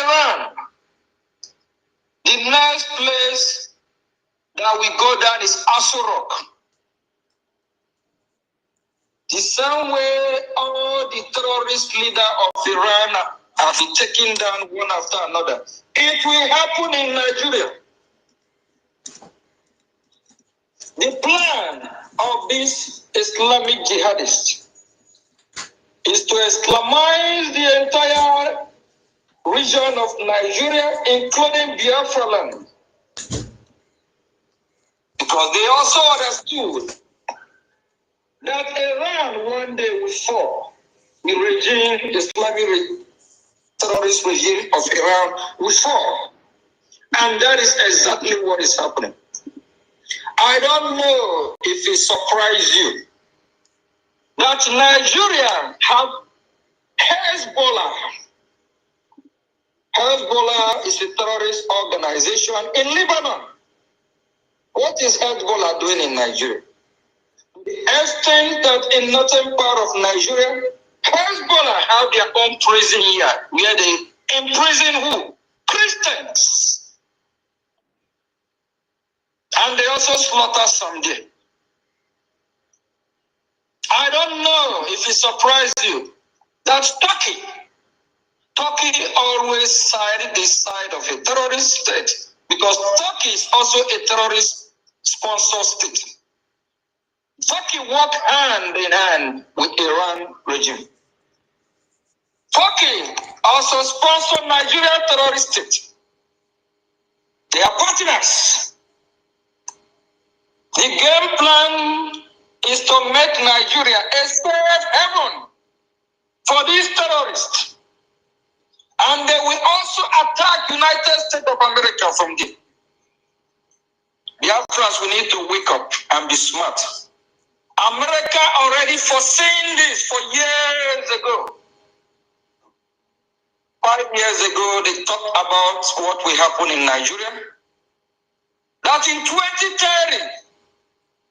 Iran, the next place that we go down is Aso Rock. The same way all the terrorist leaders of Iran have been taken down one after another. It will happen in Nigeria. The plan of these Islamic jihadists is to Islamize the entire region of Nigeria, including Biafra land. Because they also understood that Iran one day will fall. The regime, the Islamic terrorist regime of Iran will fall. And that is exactly what is happening. I don't know if it surprised you that Nigeria have Hezbollah. Hezbollah is a terrorist organization in Lebanon. What is Hezbollah doing in Nigeria? The extent that in northern part of Nigeria, Hezbollah have their own prison yard where they imprison who? Christians. And they also slaughter some there. I don't know if it surprised you that Turkey always side the side of a terrorist state because Turkey is also a terrorist sponsor state. Turkey work hand in hand with Iran regime. Turkey also sponsor Nigeria terrorist state. They are partners. The game plan is to make Nigeria a safe haven for these terrorists. And they will also attack United States of America from there. The Afghans will need to wake up and be smart. America already foreseen this for years ago. 5 years ago, they talked about what will happen in Nigeria. That in 2030,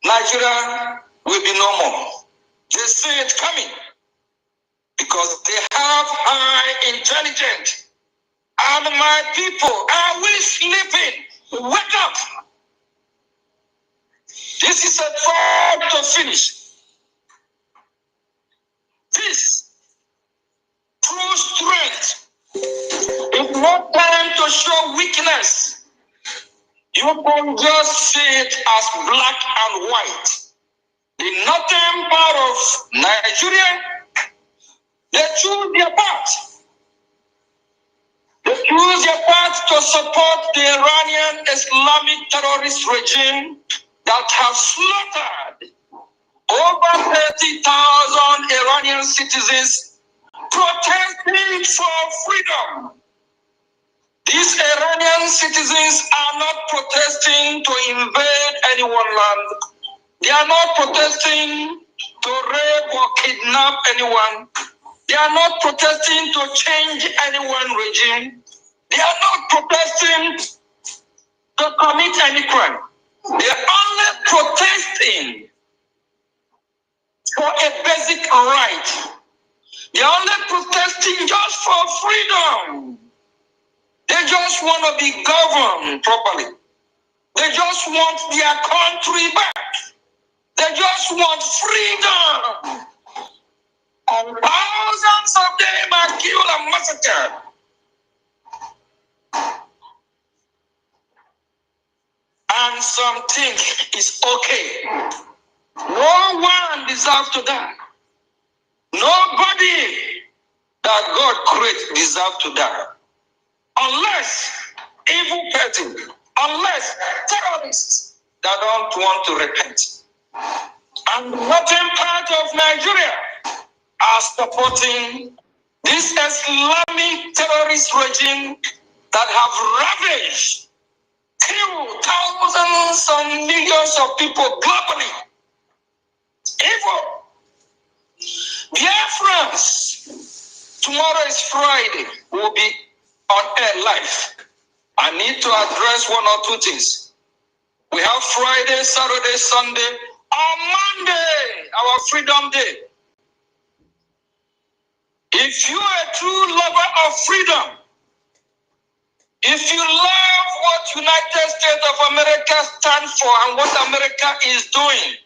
Nigeria will be normal. They see it coming because they have high intelligence. And my people, are we sleeping? Wake up! This is a time to finish. This true strength is not time to show weakness. You can just see it as black and white. The northern part of Nigeria, they choose their path. They choose their path to support the Iranian Islamic terrorist regime that have slaughtered over 30,000 Iranian citizens protesting for freedom. These Iranian citizens are not protesting to invade anyone's land. They are not protesting to rape or kidnap anyone. They are not protesting to change anyone's regime. They are not protesting to commit any crime. They are only protesting for a basic right. They are only protesting just for freedom. They just want to be governed properly. They just want their country back. They just want freedom. And thousands of them are killed and massacred. And some think it's okay. No one deserves to die. Nobody that God created deserves to die. Unless evil person, unless terrorists that don't want to repent. And northern part of Nigeria are supporting this Islamic terrorist regime that have ravaged, killed thousands and millions of people globally. Evil. Dear friends, tomorrow is Friday. We'll be on air live. I need to address one or two things. We have Friday, Saturday, Sunday. On Monday, our Freedom Day. If you are a true lover of freedom, If you love what United States of America stands for and what America is doing,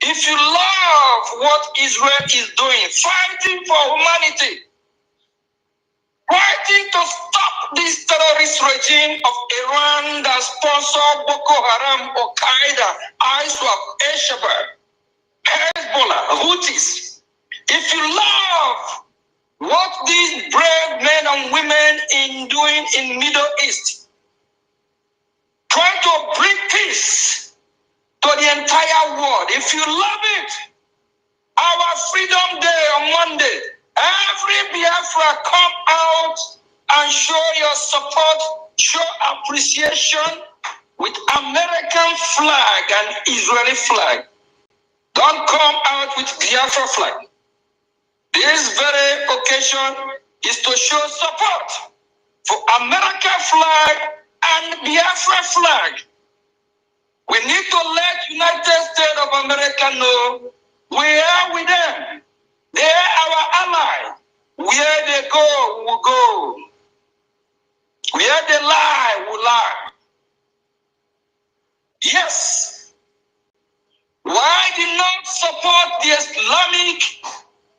if you love what Israel is doing, fighting for humanity, fighting to stop this terrorist regime of Iran that sponsor Boko Haram, Al-Qaeda, ISWAP, Al-Shabaab, Hezbollah, Houthis. If you love what these brave men and women in doing in Middle East, trying to bring peace to the entire world, if you love it, our Freedom Day on Monday, every Biafra come out and show your support, show appreciation with American flag and Israeli flag. Don't come out with Biafra flag. This very occasion is to show support for American flag and Biafra flag. We need to let United States of America know we are with them. They are our ally. Where they go, we will go. Where they lie, we lie. Yes. Why did not support the Islamic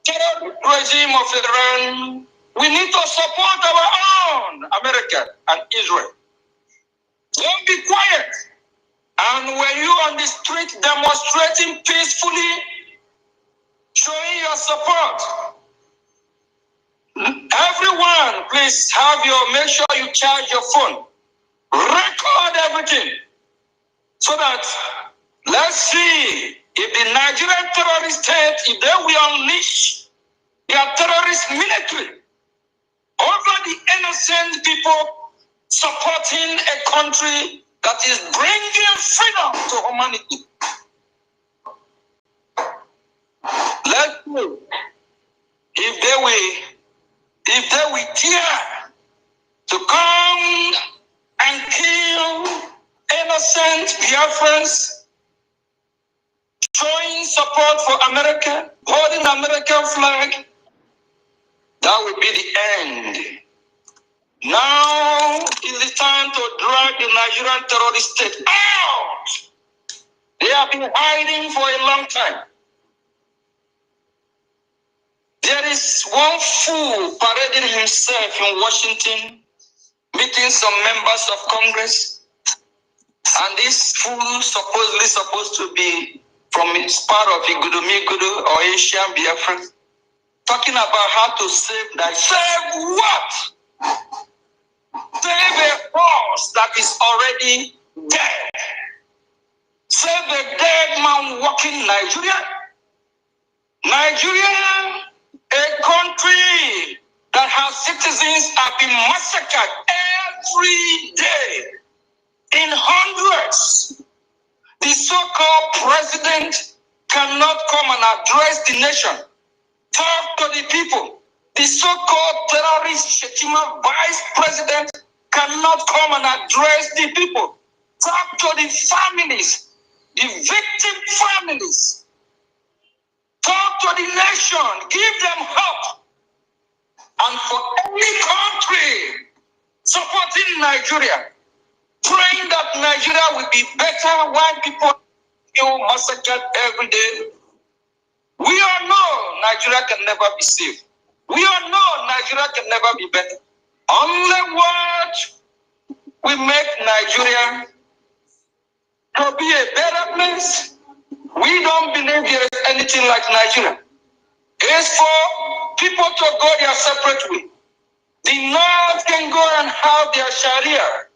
terror regime of Iran? We need to support our own America and Israel. Don't be quiet. And when you on the street demonstrating peacefully, showing your support, everyone, please make sure you charge your phone. Record everything so that let's see if the Nigerian terrorist state, if they will unleash their terrorist military over the innocent people supporting a country that is bringing freedom to humanity. Let's see if they will dare to come and kill innocent Biafrans, showing support for America, holding American flag. That will be the end. Now is the time to drag the Nigerian terrorist state out. They have been hiding for a long time. There is one fool parading himself in Washington, meeting some members of Congress, and this fool supposedly supposed to be from its part of Igudu or Asian Biafra, talking about how to save that. Save what? Save a horse that is already dead. Save a dead man walking Nigeria. Nigeria, a country that has citizens have been massacred every day in hundreds. The so-called president cannot come and address the nation, talk to the people. The so-called terrorist Shetima vice president cannot come and address the people, talk to the families, the victim families, talk to the nation, give them hope. And for any country supporting Nigeria, praying that Nigeria will be better while people feel massacred every day. We all know Nigeria can never be safe. We all know Nigeria can never be better. Only what will make Nigeria to be a better place. We don't believe there is anything like Nigeria. It's for people to go their separate way. The North can go and have their Sharia.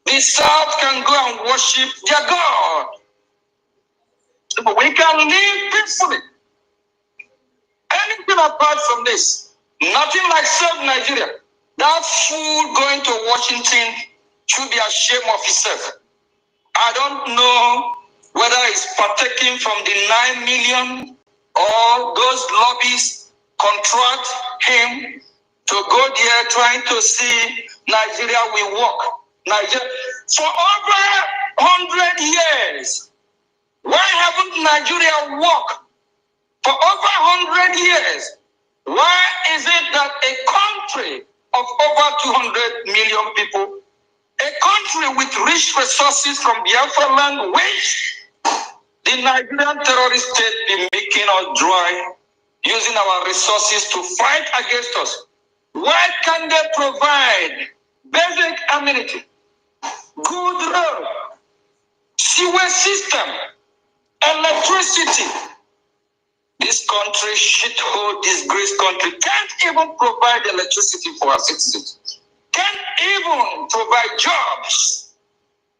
The South can go and worship their God. But we can live peacefully. Anything apart from this, nothing like save Nigeria. That fool going to Washington should be ashamed of himself. I don't know whether he's partaking from the 9 million or those lobbies contract him to go there trying to see Nigeria will work. Nigeria for over 100 years. Why haven't Nigeria worked for over 100 years? Why is it that a country of over 200 million people A country with rich resources from Biafra land, which the Nigerian terrorist state be making us dry, using our resources to fight against us. Why can't they provide basic amenity, good road, sewer system, electricity? This country, shithole, disgraced country, can't even provide electricity for our citizens. Can't even provide jobs.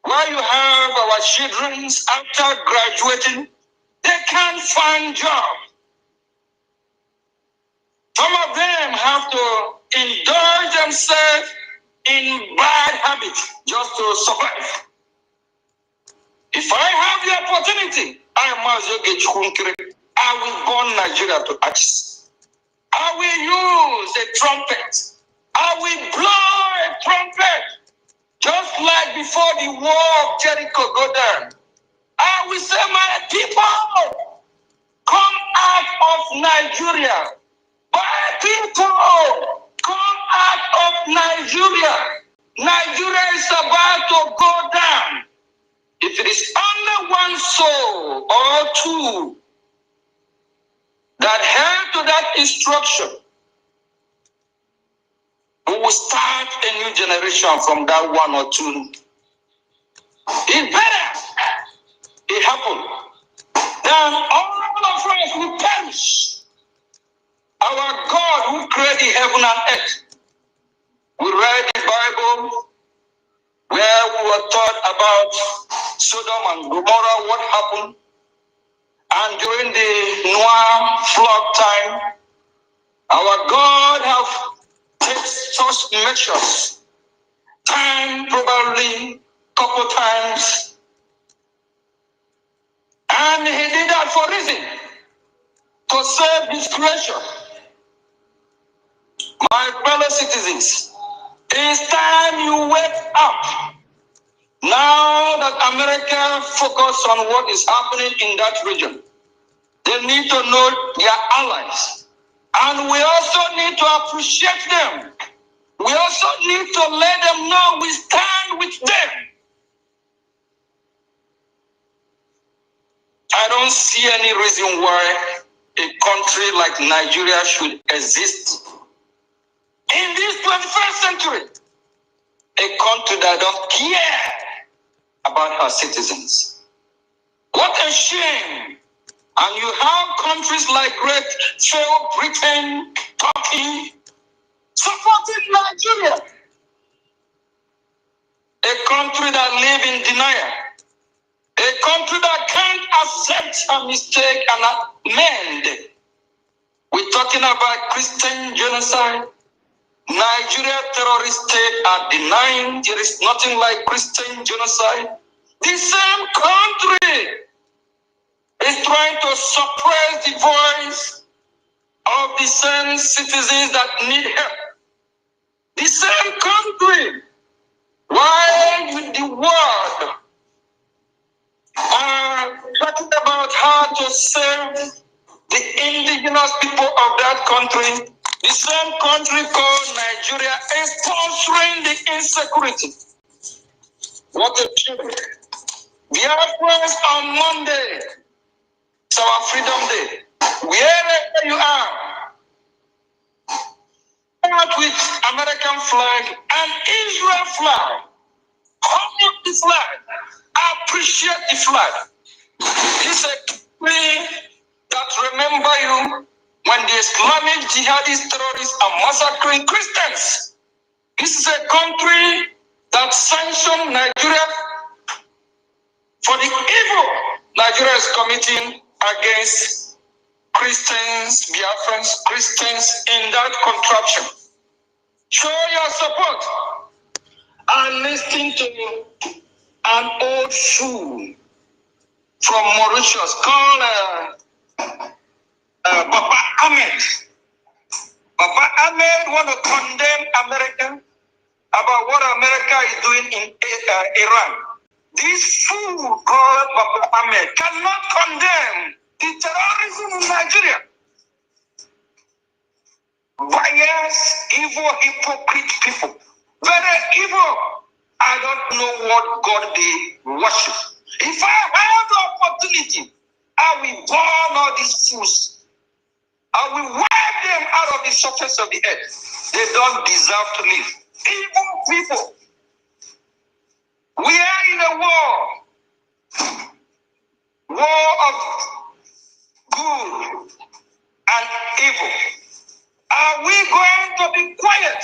While you have our children after graduating, they can't find jobs. Some of them have to indulge themselves in bad habits just to survive. If I have the opportunity, I will burn Nigeria to ashes. I will use a trumpet. I will blow a trumpet. Just like before the war of Jericho go down. I will say, my people, come out of Nigeria. My people, come out of Nigeria. Nigeria is about to go down. If it is only one soul or two that held to that instruction, we will start a new generation from that one or two. It better it happen. Then all of us will perish. Our God who created heaven and earth. We read the Bible where we were taught about Sodom and Gomorrah, what happened. And during the Noah flood time, our God have taken such measures. Time, probably couple times. And he did that for reason. To save his creation. My fellow citizens, it's time you wake up. Now that America focus on what is happening in that region, they need to know their allies. And we also need to appreciate them. We also need to let them know we stand with them. I don't see any reason why a country like Nigeria should exist in this 21st century. A country that don't care about her citizens. What a shame. And you have countries like Great Britain, Turkey, supporting Nigeria. A country that lives in denial. A country that can't accept a mistake and amend. We're talking about Christian genocide. Nigeria terrorist state are denying there is nothing like Christian genocide. The same country is trying to suppress the voice of the same citizens that need help. The same country. Why would the world are talking about how to save the indigenous people of that country? The same country called Nigeria is sponsoring the insecurity. What a shame. Biafrans on Monday, it's our Freedom Day. Wherever you are, out with American flag and Israel flag. Hold the flag. Appreciate the flag. It's a country that remember you when the Islamic jihadist terrorists are massacring Christians. This is a country that sanctioned Nigeria for the evil Nigeria is committing against Christians, Biafrans, Christians in that contraption. Show your support. And listen to an old fool from Mauritius called Papa Ahmed. Papa Ahmed want to condemn America about what America is doing in Iran. This fool called Papa Ahmed cannot condemn the terrorism in Nigeria. Biased, evil, hypocrite people. Very evil. I don't know what God they worship. If I have the opportunity, I will burn all these fools. I will wipe them out of the surface of the earth. They don't deserve to live. Evil people. We are in a war. War of good and evil. Are we going to be quiet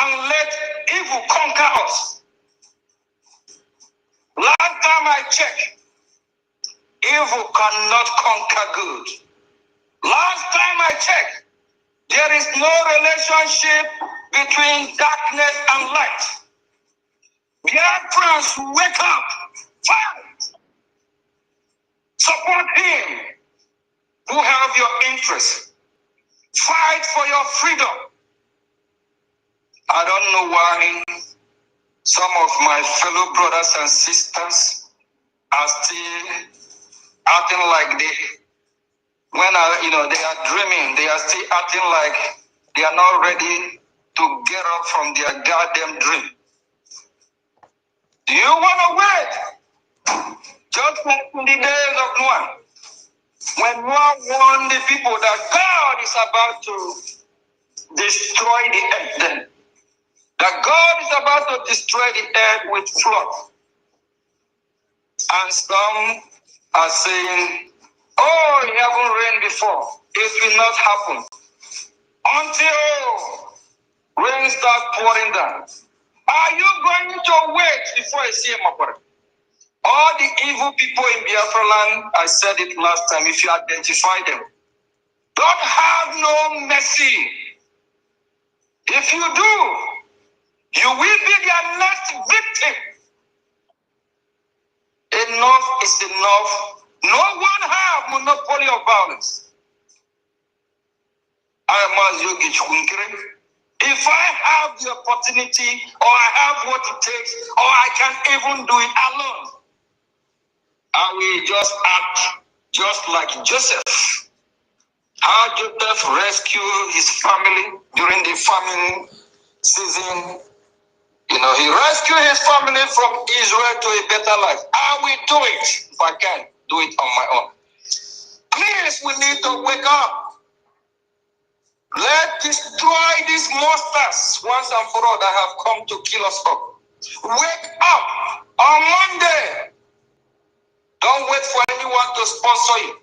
and let evil conquer us? Last time I checked, evil cannot conquer good. Last time I checked, there is no relationship between darkness and light. Biafrans, wake up, fight, support him who have your interest. Fight for your freedom. I don't know why some of my fellow brothers and sisters are still acting like they are dreaming. They are still acting like they are not ready to get up from their goddamn dream. Do you want to wait? Just like in the days of Noah, when Noah warned the people that God is about to destroy the earth, then that God is about to destroy the earth with flood. And some are saying, oh, it hasn't rained before. It will not happen until rain starts pouring down. Are you going to wait before I see him operate? All the evil people in Biafra land, I said it last time, if you identify them, don't have no mercy. If you do, you will be their next victim. Enough is enough. No one have monopoly of violence. I am Yogi Chunkere. If I have the opportunity, or I have what it takes, or I can even do it alone, I will just act just like Joseph. How Joseph rescued his family during the famine season. You know, he rescued his family from Israel to a better life. I will do it if I can do it on my own. Please, we need to wake up. Let's destroy these monsters once and for all that have come to kill us up. Wake up on Monday. Don't wait for anyone to sponsor you.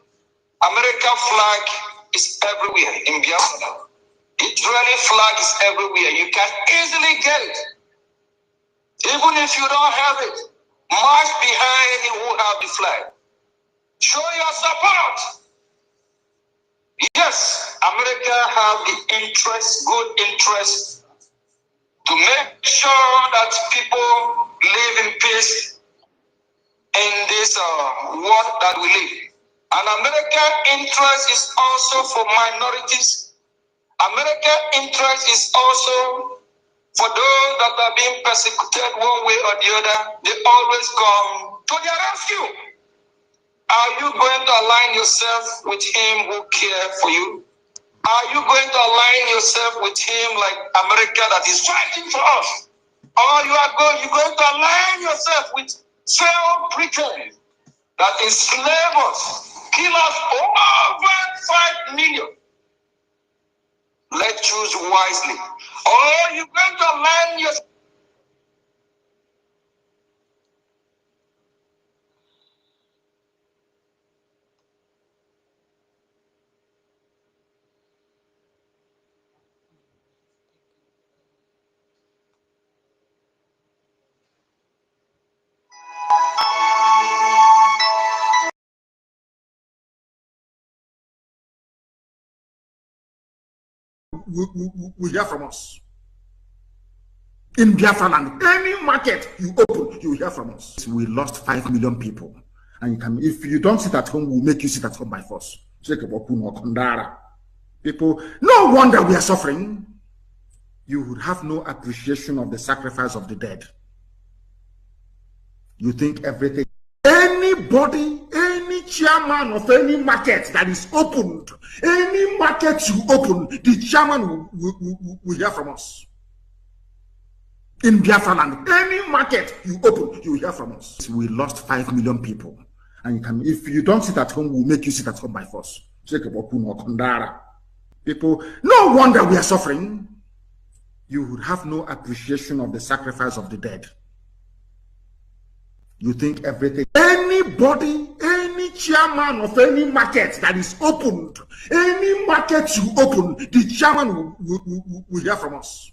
American flag is everywhere in Biafra. Israeli flag is everywhere. You can easily get it. Even if you don't have it, march behind who have the flag. Show your support. Yes, America have the interest, good interest, to make sure that people live in peace in this world that we live. And American interest is also for minorities. American interest is also for those that are being persecuted one way or the other. They always come to their rescue. Are you going to align yourself with him who cares for you? Are you going to align yourself with him like America that is fighting for us? Or you're going to align yourself with failed Britain that enslaved us, kill us over 5 million? Let's choose wisely. Or you're going to align yourself. will hear from us. In Biafra land, any market you open, you will hear from us. We lost 5 million people. And you can, if you don't sit at home, we'll make you sit at home by force. People, no wonder we are suffering. You would have no appreciation of the sacrifice of the dead. You think everything, anybody, any chairman of any market that is opened, any market you open, the chairman will hear from us. In Biafra land, any market you open, you will hear from us. We lost 5 million people. And you can, if you don't sit at home, we'll make you sit at home by force. People, no wonder we are suffering. You would have no appreciation of the sacrifice of the dead. You think everything, anybody, any chairman of any market that is opened, any market you open, the chairman will hear from us.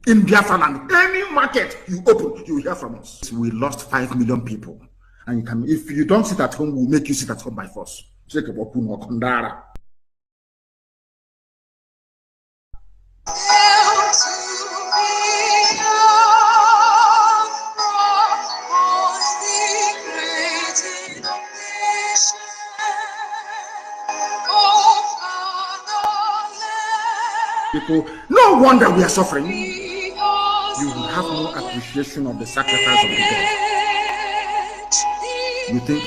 In Biafra land, any market you open, you will hear from us. We lost 5 million people. And you can, if you don't sit at home, we'll make you sit at home by force. People, no wonder we are suffering. You will have no appreciation of the sacrifice of the dead. You think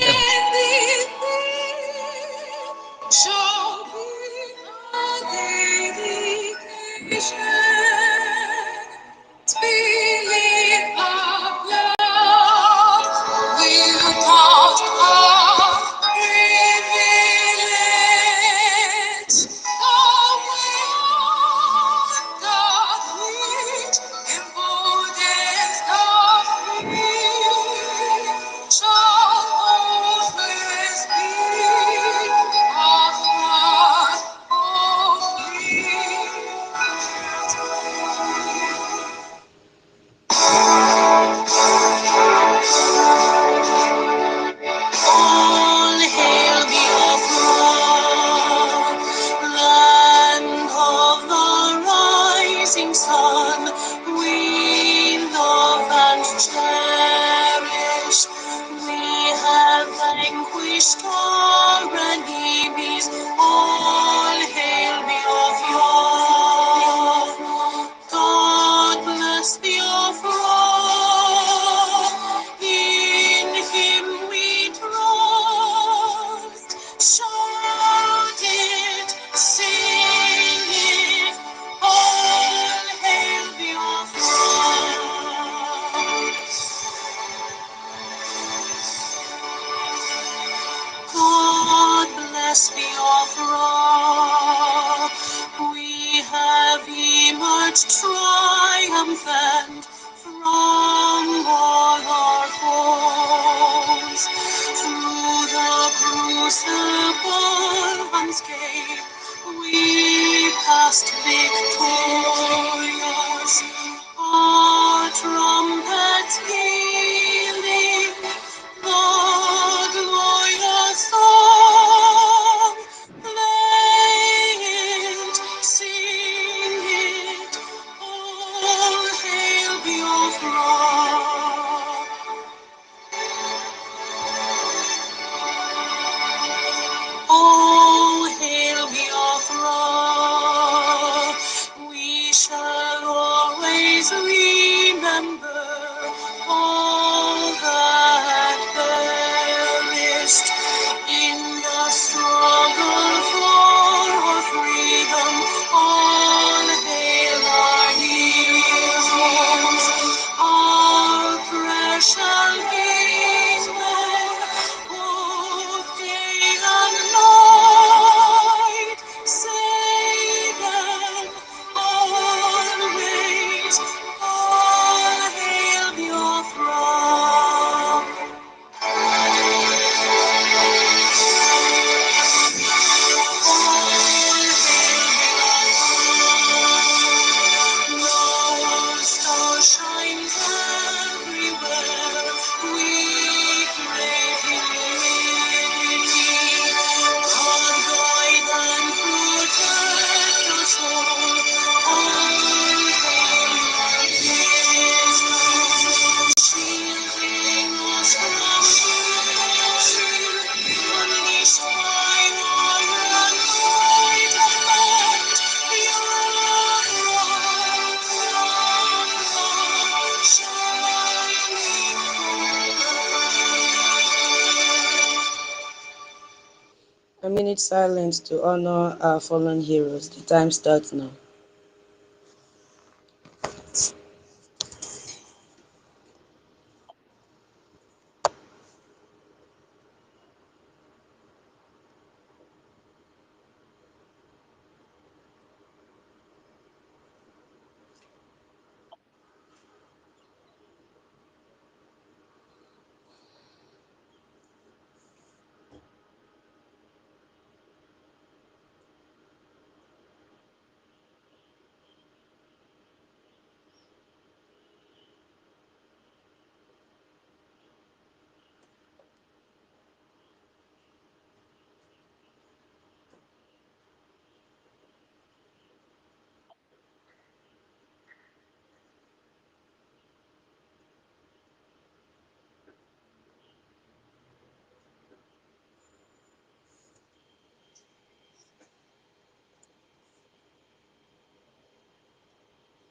triumphant from all our foes. Through the crucible unscathed, we passed victorious. Our trumpets pealing, the glorious song, play it, sing it, all hail Biafra. All hail Biafra. We shall always remember all that perished in the struggle for our freedom. All hail our heroes, our precious kinsmen, both day and night. Save them always. All hail Biafra. Your star shines everywhere. We crave unity. God guide and protect us all. All hail our wisdom, shielding us from evil. Unleashed by our anointed A minute silence to honor our fallen heroes. The time starts now.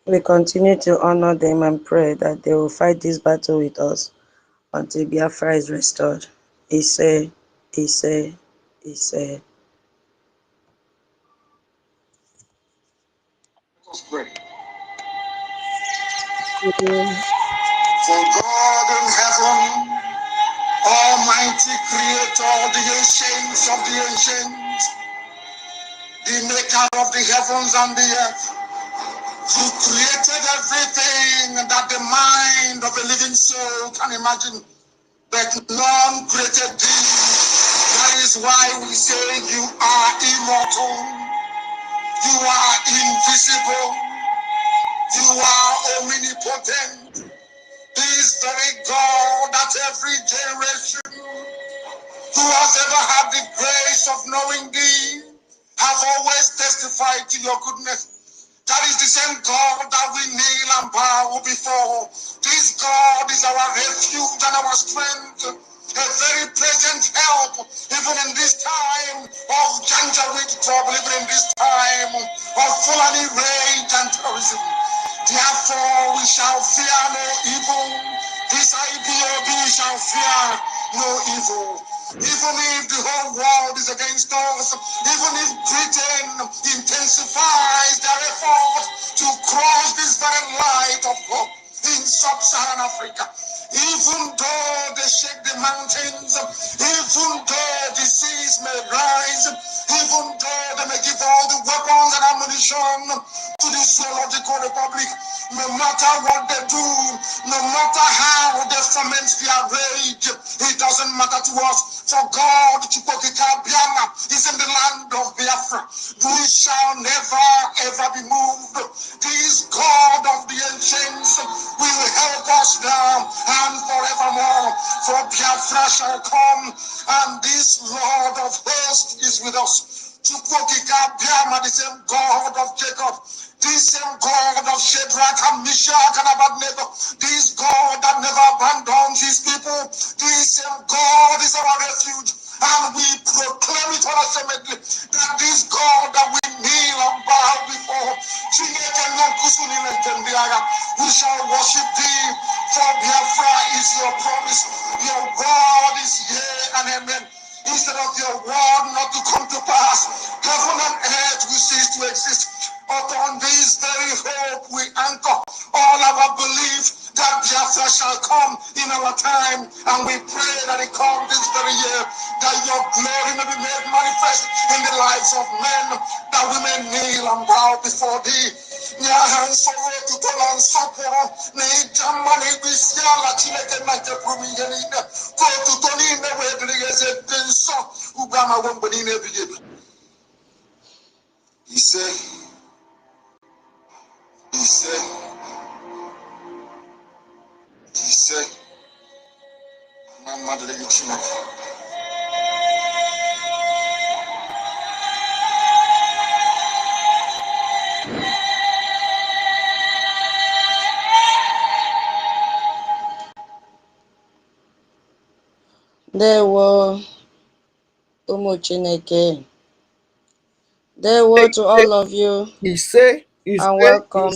We continue to honor them and pray that they will fight this battle with us until Biafra is restored. Ise, Ise, Ise. Let us pray. Amen. For God in heaven, Almighty Creator, the ancients of the ancients, the maker of the heavens and the earth, you created everything that the mind of a living soul can imagine, but none created thee. That is why we say you are immortal, you are invisible, you are omnipotent. This very God that every generation who has ever had the grace of knowing thee have always testified to your goodness. That is the same God that we kneel and bow before. This God is our refuge and our strength, a very present help, even in this time of Janjaweed trouble, even in this time of Fulani rage and terrorism. Therefore, we shall fear no evil. This IPOB shall fear no evil. Even if the whole world is against us, even if Britain intensifies their effort to cross this very light of hope in sub-Saharan Africa, even though they shake the mountains, even though the seas may rise, even though they may give all the weapons and ammunition to the zoological republic, no matter what they do, no matter how they foment their rage, it doesn't matter to us. For God, Chukwokika Biama, is in the land of Biafra. We shall never ever be moved. This God of the ancients will help us now and forevermore. For Biafra shall come, and this Lord of hosts is with us. Chukwokika Biama, the same God of Jacob, this same God of Shadrach and Meshach and Abednego, this God that never abandons his people, this same God is our refuge. And we proclaim it unashamedly that this God that we kneel and bow before, we shall worship thee, for Biafra is your promise. Your word is yea and amen. Instead of your word not to come to pass, heaven and earth will cease to exist. Upon this very hope we anchor all our belief that Biafra shall come in our time, and we pray that it come this very year, that your glory may be made manifest in the lives of men, that we may kneel and bow before thee. He said, Ndewo, ụmụ Chineke. Ndewo to all of you, and welcome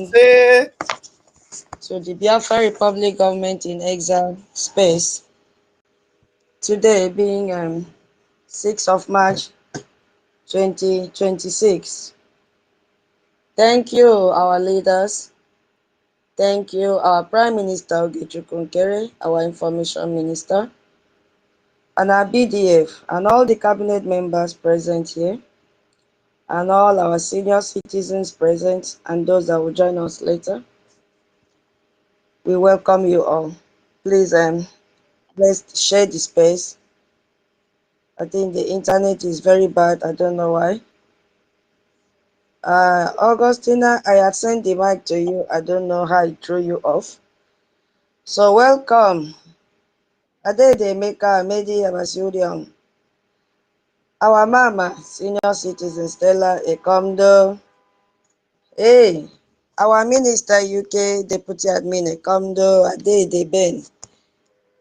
to the Biafra Republic Government in Exile space. Today being 6th of March 2026. Thank you, our leaders. Thank you, our Prime Minister NKERE, our Information Minister, and our BDF, and all the cabinet members present here, and all our senior citizens present, and those that will join us later. We welcome you all. Please, let's share the space. I think the internet is very bad. I don't know why. Augustina, I had sent the mic to you. I don't know how it threw you off. So welcome. Adede Meka Medi Abasurion. Our mama, senior citizen Stella Ekomdo. Hey, our minister UK deputy admin Ekomdo. Adede Ben.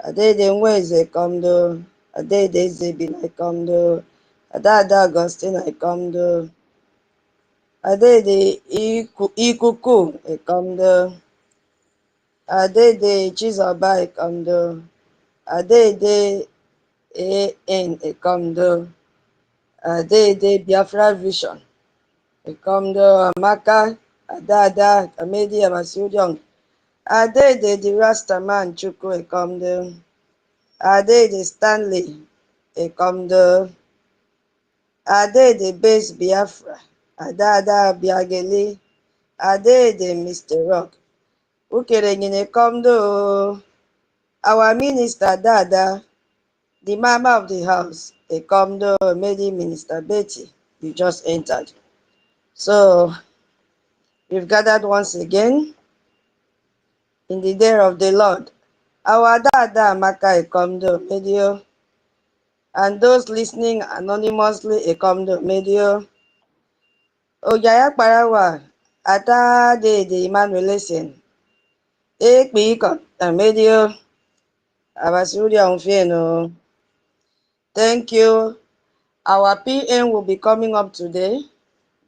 Adede Nweze Ekomdo. Adede Zebin Ekomdo. Adada Augustina Ekomdo. Adede Ikuku Ekamdo. Adede Chizoba Ekamdo. Adede AN Ekamdo. Adede Biafra Vision Ekamdo. Amaka Adada Amedi Amasudiong. Adede the Rastaman Chukwu Ekamdo. Adede Stanley Ekamdo. Adede Base Biafra. Adada Biageli. Adede Mr. Rock. Ukerenyine Ekamdo. Our minister Dada, the mama of the house, Ekamdo Medi Minister Betty, you just entered. So we've gathered once again in the day of the Lord. Our Dada Maka Ekamdo Medio, and those listening anonymously Ekamdo Medio. Ojaya Parawa, Ata de Emmanuelation, Ekpiko Medio, Abasuria Unfieno. Thank you. Our PM will be coming up today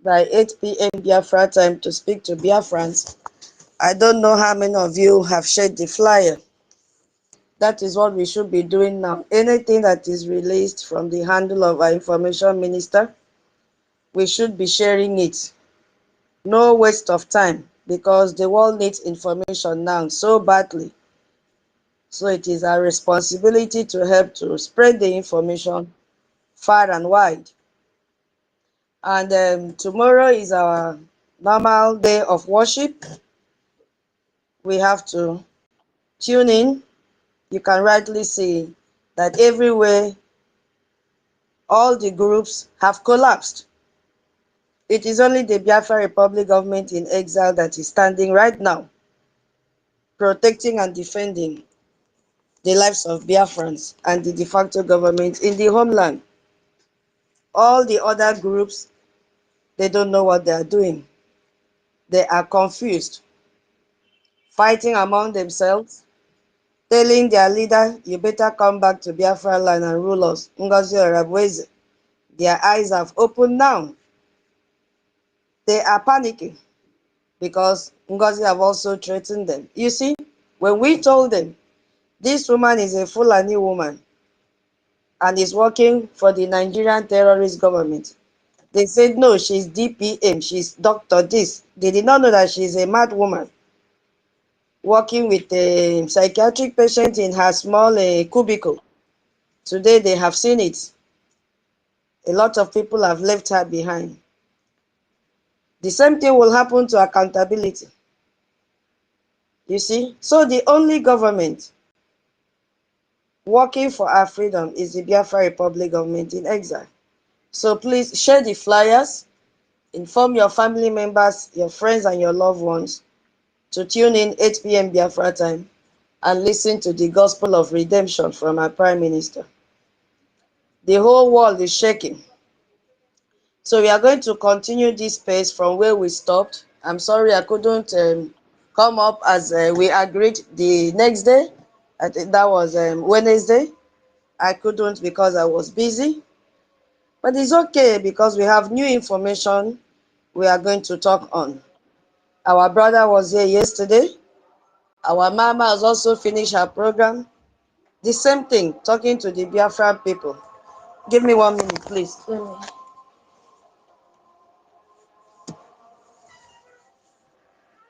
by 8 p.m. Biafra time to speak to Biafrans. I don't know how many of you have shared the flyer. That is what we should be doing now. Anything that is released from the handle of our information minister, we should be sharing it. No waste of time, because the world needs information now so badly. So it is our responsibility to help to spread the information far and wide. And tomorrow is our normal day of worship. We have to tune in. You can rightly see that everywhere all the groups have collapsed. It is only the Biafra Republic government in exile that is standing right now, protecting and defending the lives of Biafrans and the de facto government in the homeland. All the other groups, they don't know what they are doing. They are confused, fighting among themselves, telling their leader, you better come back to Biafra land and rule us. Ngozi Orabweze. Their eyes have opened now. They are panicking because Ngozi have also threatened them. You see, when we told them this woman is a Fulani woman and is working for the Nigerian terrorist government, they said, no, she's DPM, she's Dr. This. They did not know that she's a mad woman working with a psychiatric patient in her small cubicle. Today they have seen it. A lot of people have left her behind. The same thing will happen to accountability. You see? So the only government working for our freedom is the Biafra Republic government in exile. So please share the flyers, inform your family members, your friends and your loved ones to tune in 8 p.m. Biafra time and listen to the gospel of redemption from our Prime Minister. The whole world is shaking. So we are going to continue this pace from where we stopped. I'm sorry I couldn't come up as we agreed the next day. I think that was Wednesday. I couldn't because I was busy. But it's okay because we have new information we are going to talk on. Our brother was here yesterday. Our mama has also finished her program. The same thing, talking to the Biafran people. Give me 1 minute, please.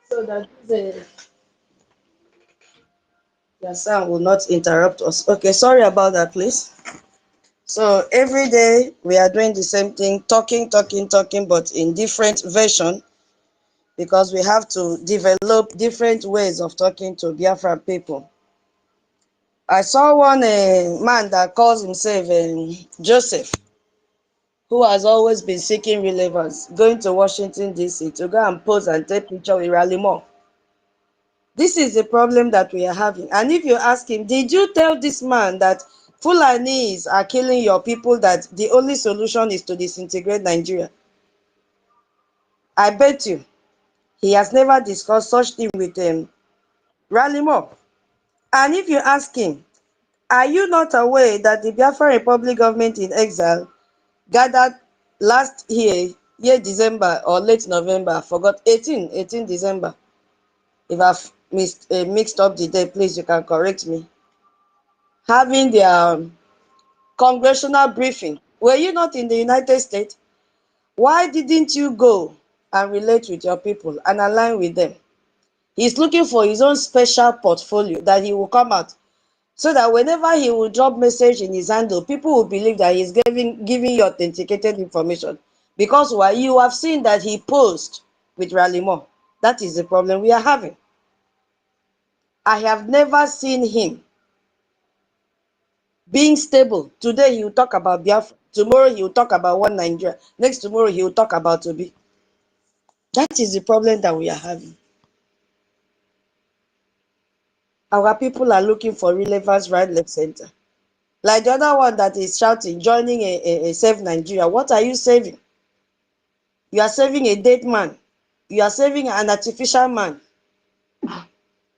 So that the sound will not interrupt us. Okay, sorry about that, please. So every day we are doing the same thing, talking, but in different version, because we have to develop different ways of talking to Biafra people. I saw one man that calls himself Joseph, who has always been seeking relevance, going to Washington, D.C. to go and pose and take picture with Rally Moore. This is the problem that we are having. And if you ask him, did you tell this man that Fulanis are killing your people, that the only solution is to disintegrate Nigeria? I bet you he has never discussed such thing with Rally Moore. And if you ask him, are you not aware that the Biafra Republic government in exile gathered last year year December or late November. I forgot 18 December. If I've mixed up the day, please you can correct me. Having their congressional briefing. Were you not in the United States? Why didn't you go and relate with your people and align with them? He's looking for his own special portfolio that he will come out, so that whenever he will drop message in his handle, people will believe that he's giving you authenticated information. Because why? You have seen that he posed with Rally Moore. That is the problem we are having. I have never seen him being stable. Today he will talk about Biafra. Tomorrow he will talk about one Nigeria. Next tomorrow he will talk about Obi. That is the problem that we are having. Our people are looking for relevance right, left, center. Like the other one that is shouting, joining a Save Nigeria. What are you saving? You are saving a dead man. You are saving an artificial man.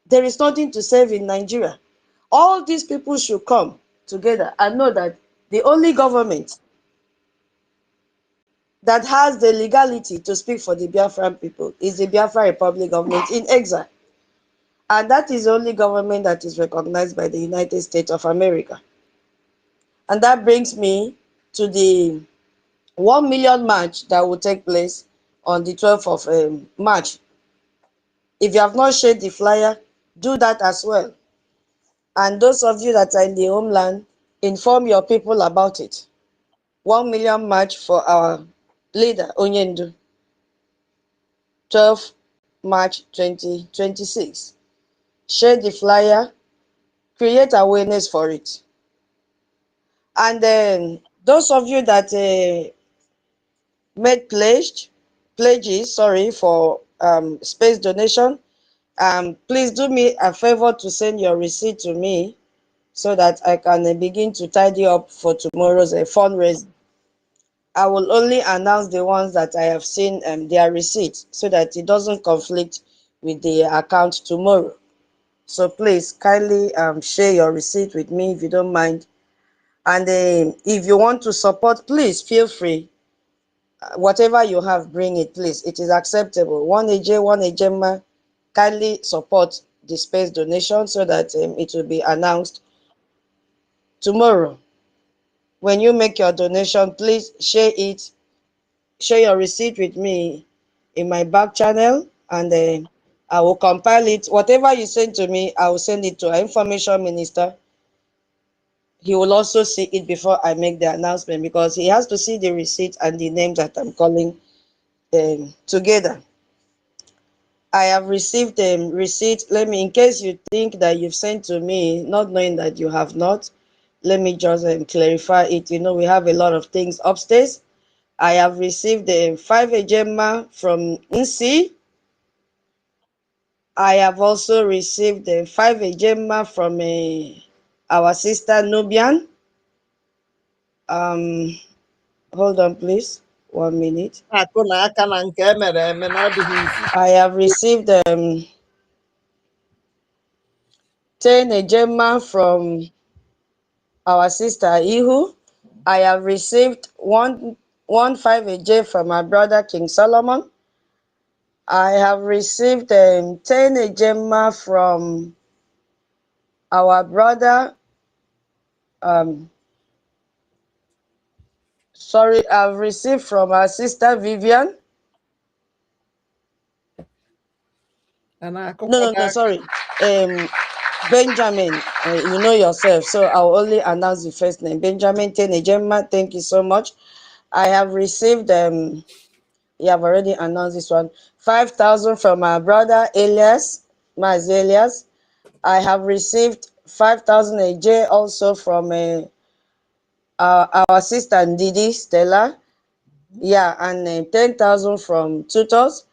There is nothing to save in Nigeria. All these people should come together and know that the only government that has the legality to speak for the Biafran people is the Biafra Republic government in exile. And that is the only government that is recognized by the United States of America. And that brings me to the 1 million march that will take place on the 12th of March. If you have not shared the flyer, do that as well. And those of you that are in the homeland, inform your people about it. 1 million march for our leader, Onyendu. 12 March 2026. Share the flyer, create awareness for it. And then those of you that made pledges, for space donation, please do me a favor to send your receipt to me so that I can begin to tidy up for tomorrow's fundraising. I will only announce the ones that I have seen their receipts so that it doesn't conflict with the account tomorrow. So please kindly share your receipt with me if you don't mind. And if you want to support, please feel free. Whatever you have, bring it, please. It is acceptable. 1 AJ, 1 AJMA, kindly support the space donation so that it will be announced tomorrow. When you make your donation, please share it. Share your receipt with me in my back channel, and I will compile it. Whatever you send to me, I will send it to our information minister. He will also see it before I make the announcement because he has to see the receipt and the names that I'm calling together. I have received a receipt. Let me, in case you think that you've sent to me, not knowing that you have not, let me just clarify it. You know, we have a lot of things upstairs. I have received a 5 Ejema from NC. I have also received a 5 Ejema from our sister Nubian. Hold on, please. 1 minute. I have received 10 Ejema from our sister Ihu. I have received 1 5 AJ from my brother King Solomon. I have received 10 Ejema from our brother. I've received from our sister Vivian. No, sorry. Benjamin, you know yourself, so I'll only announce the first name. Benjamin Tenejema, thank you so much. I have received, you have already announced this one, 5,000 from our brother Elias, Maz Elias. I have received 5,000 AJ also from our sister Ndidi Stella. Yeah, and 10,000 from tutors.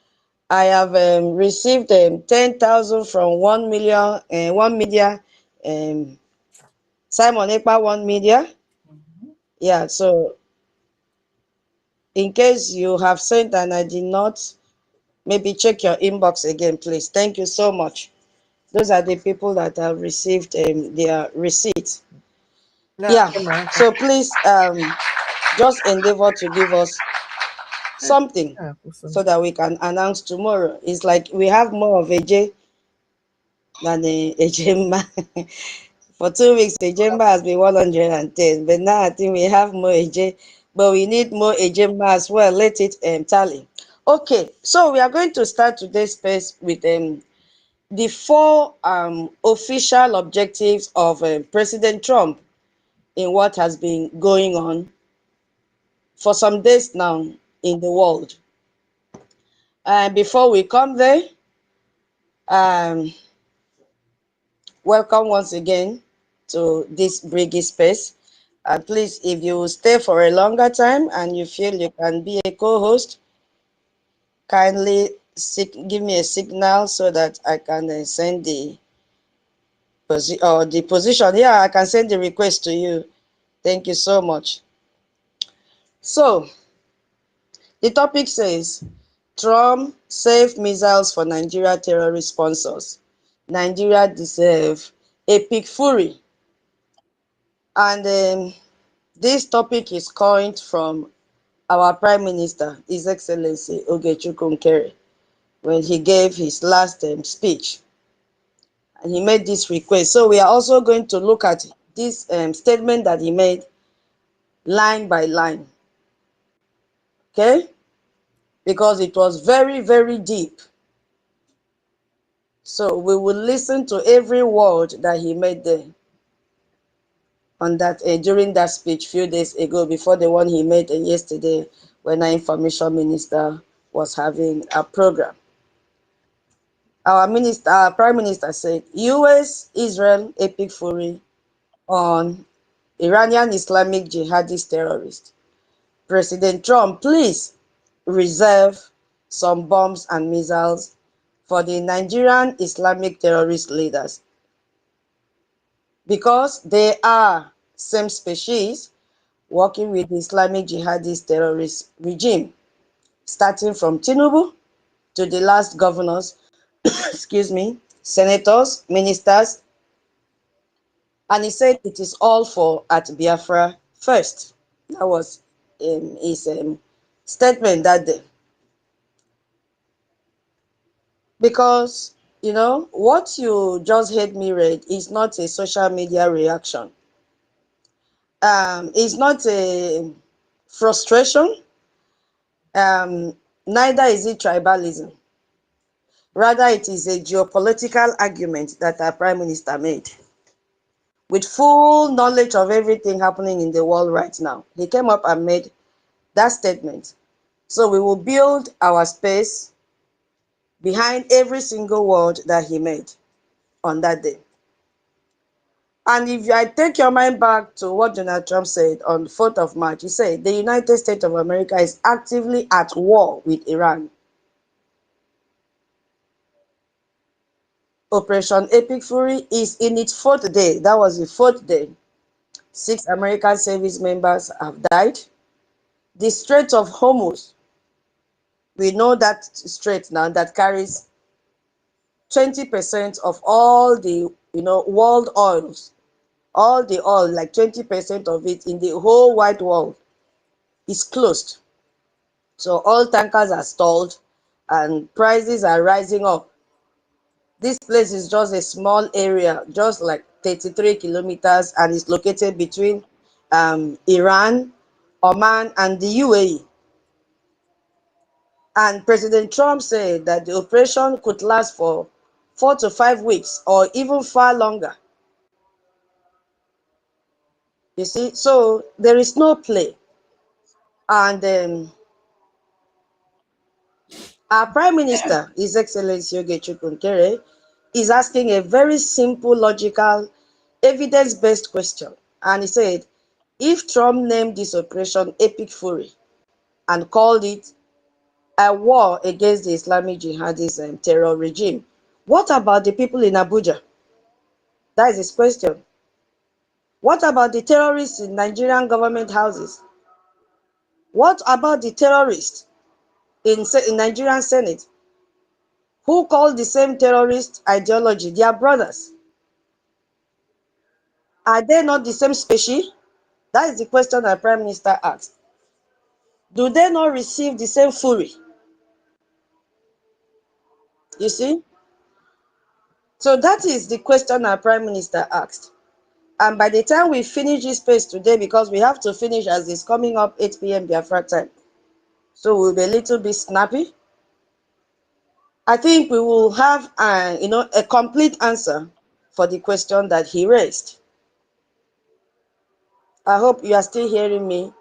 I have received 10,000 from 1 million, 1 media, Simon Ekpa 1 media. Yeah, so in case you have sent and I did not, maybe check your inbox again, please. Thank you so much. Those are the people that have received their receipts. Yeah, so please just endeavor to give us something so that we can announce tomorrow. It's like we have more of a J than a Jemma. For 2 weeks, a Jemma has been 110, but now I think we have more AJ, but we need more Jemma as well. Let it tally. Okay, so we are going to start today's space with the 4 official objectives of President Trump in what has been going on for some days now in the world. And before we come there, welcome once again to this Briggy space. Please, if you stay for a longer time and you feel you can be a co-host, kindly give me a signal so that I can send the position. Yeah, I can send the request to you. Thank you so much. So, the topic says, Trump safe missiles for Nigeria terrorist sponsors. Nigeria deserve epic fury. And this topic is coined from our Prime Minister, His Excellency Ogechukwu Nkere, when he gave his last speech. And he made this request. So we are also going to look at this statement that he made line by line. Okay? Because it was very, very deep. So we will listen to every word that he made there on that during that speech few days ago, before the one he made yesterday when our information minister was having a program. Our Prime Minister said, U.S. Israel epic fury on Iranian Islamic jihadist terrorists. President Trump, please reserve some bombs and missiles for the Nigerian Islamic terrorist leaders, because they are same species working with the Islamic jihadist terrorist regime, starting from Tinubu to the last governors, excuse me, senators, ministers. And he said it is all for at Biafra first. That was his statement that day. Because, you know, what you just heard me read is not a social media reaction. It's not a frustration. Neither is it tribalism. Rather, it is a geopolitical argument that our Prime Minister made. With full knowledge of everything happening in the world right now, he came up and made that statement. So we will build our space behind every single word that he made on that day. And if I take your mind back to what Donald Trump said on the 4th of March, he said the United States of America is actively at war with Iran. Operation Epic Fury is in its 4th day. That was the 4th day. 6 American service members have died. The Strait of Hormuz, we know that strait now that carries 20% of all the world oils, all the oil, like 20% of it in the whole wide world is closed. So all tankers are stalled and prices are rising up. This place is just a small area, just like 33 kilometers, and it's located between Iran, Oman, and the UAE. And President Trump said that the operation could last for 4 to 5 weeks or even far longer. You see, so there is no play. And our Prime Minister, His Excellency Ogechukwu Nkere, is asking a very simple, logical, evidence-based question. And he said, if Trump named this operation Epic Fury and called it a war against the Islamic jihadist terror regime, what about the people in Abuja? That is his question. What about the terrorists in Nigerian government houses? What about the terrorists in Nigerian Senate who call the same terrorist ideology their brothers? Are they not the same species? That is the question our Prime Minister asked. do they not receive the same fury? You see? So that is the question our Prime Minister asked. And by the time we finish this space today, because we have to finish as it's coming up 8 p.m. Biafra time, so we'll be a little bit snappy. I think we will have a complete answer for the question that he raised. I hope you are still hearing me.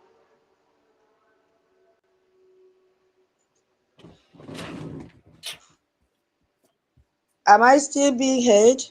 Am I still being heard?